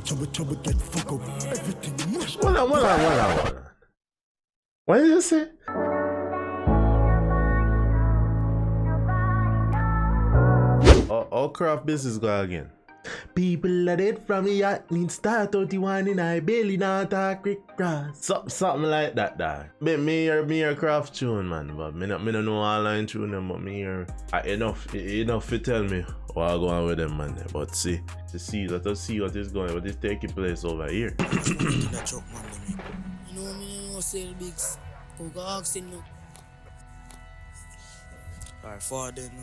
trouble, get fuck up. Everything mush. Hold on. What did you say? All craft business go again. People are dead from the yacht, need start 31 in I belly not a quick cross. Something like that, dog. Me hear craft tune, man, but me don't know all line tune them, but me hear enough to tell me what I go on with them, man. But see what is going, what is taking place over here. You know me, no sell bigs. Go ask him no. Alright, for them no.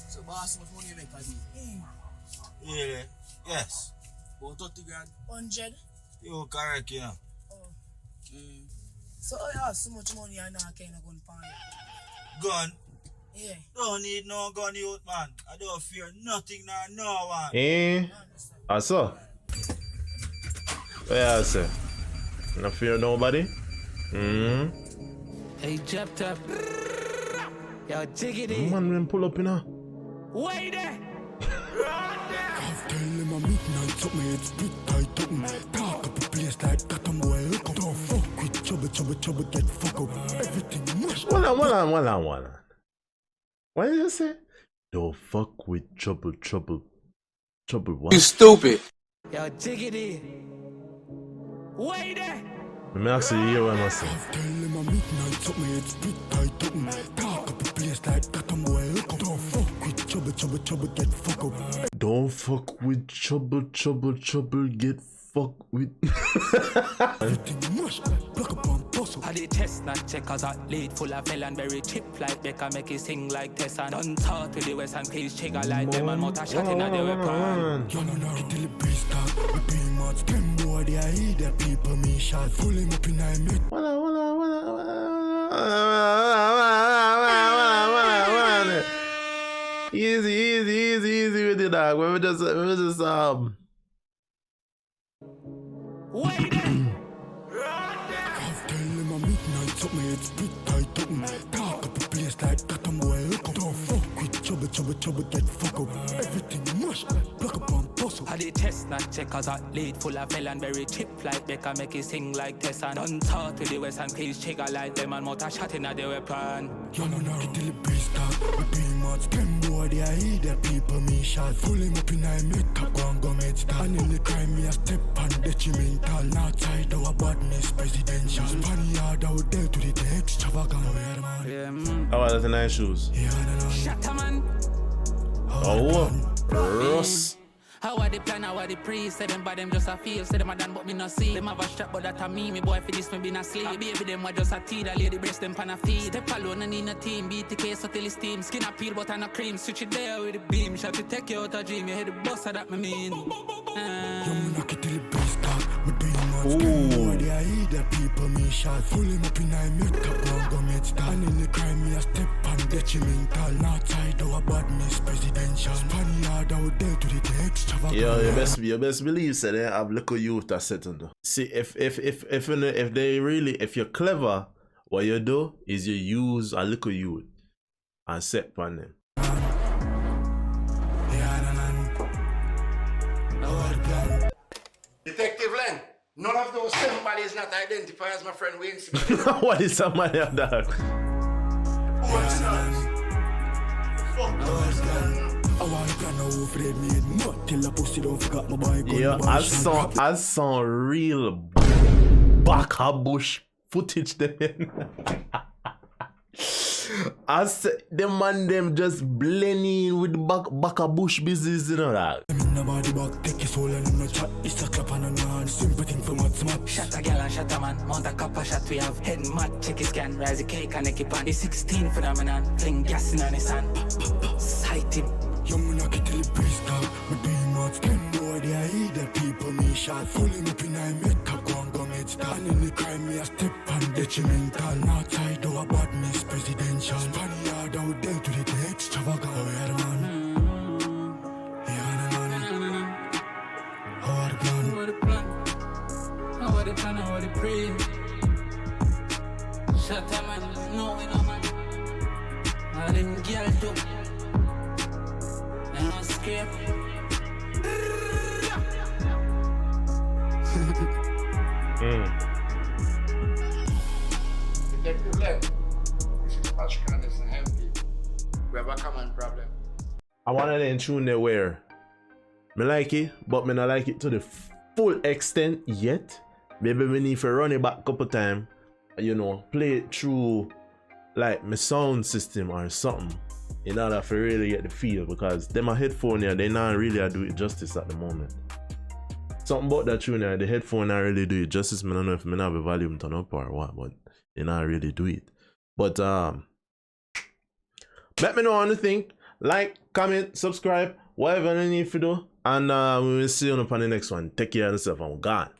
So boss, what money you make a day? Yeah, yes. About 30 grand. 100? You correct, yeah. Oh. So I have so much money I know I can't go and find. Gun? Yeah. Don't need no gun, youth, man. I don't fear nothing, no one. I saw. What I say? No fear nobody? Hey, Jep Tap. Yo, jiggity. Man, pull up, you know. Wait there. I've tell him a midnight, so me it's split tight up. Talk up a place like that, I'm welcome. Don't fuck with trouble, get fuck up. Everything mush. Hold on. What did you say? Don't fuck with trouble. Trouble what? You stupid. Yo, jiggity. Wait there. Let me actually hear what I say. I've tell him a midnight, so me it's split tight up. Talk up a place like that, I'm welcome. Don't fuck with trouble, get fuck up. Don't fuck with trouble, get fuck with. Everything mush, block up on puzzle. I did test not checkers out lead full of felon very chip like Becca make it sing like Tessa. Don't talk to the west and please trigger like them and motor shot in the weapon. You know now till the breeze start. We be much them boy they are either people me shot. Full him up in I met. Easy with the dog. We just Wait there. I've tell him a midnight, so me it's split tight up. Talk up a place like that, I'm welcome. Don't fuck with trouble, get fuck up. Everything mush, block up on puzzle. I did test not checkers out lead full of felon very chip like Becca make it sing like Tessa. Don't talk to the west and please trigger like them and motor shot in the weapon. You know now till the breeze start. We be much them boy they are either people me shot. Full him up in I met. Top go med start. And in the crime me a step on detrimental. Not side our badness presidential. Spaniard out there to the extravagant. How are the nice shoes? Shatter man. Oh, Ross. How are the plan, how are the pre? Say them by them just a feel. Say them a done but me not see. Them have a strap but that a me boy for this me be not sleep. Baby them wa just a tea. The lady breast them pan a feed. Step alone and in a team. Beat the case so till it's steam. Skin a peel but and a cream. Switch it there with the beam. Shot to take you out a dream. You hear the boss that me mean. You knock it till the breeze start. Me be much them boy they are either people me shot. Full him up in I met. Top go med start. And in the crime me a step on detrimental. Not side our badness presidential. Spaniard out there to the extra. Yo, you best believe say they have little youth that setting though. See if you're clever, what you do is you use a little youth and set upon them. Detective Len, none of those somebody is not identified as my friend Wins. What is somebody of that? What's that? Yeah, I saw real baka bush footage then. I said the man them just blending with baka bush business, you know that. Shut a gal and shut a man, mount a cup of shot we have. Head mad, check his scan, rise the cake and keep on. The 16 phenomenon, fling gas in on his hand. Sight him. Young knock it till the breeze start. Me be much them boy they are either people me shot. Full him up in I met. Top go med start. And in the crime me a step on detrimental. Not side our badness presidential. Spaniard out there to the extravagant. Oh yeah man. How the plan, how the pre. Shut a man, no we no man. All them girl too. And no scrape. Detective left. This is Pashkan, this is empty. We have a common problem. I wanna then tune there where me like it, but me not like it to the full extent yet. Maybe we need to run it back a couple times, you know, play it through like my sound system or something in order for really get the feel, because them a headphone here, they not really do it justice at the moment. Something about that tune here, the headphone not really do it justice. I don't know if I have a volume turn up or what, but they not really do it. But let me know what you think. Like, comment, subscribe, whatever you need to do. And we will see you on the next one. Take care of yourself. I'm gone.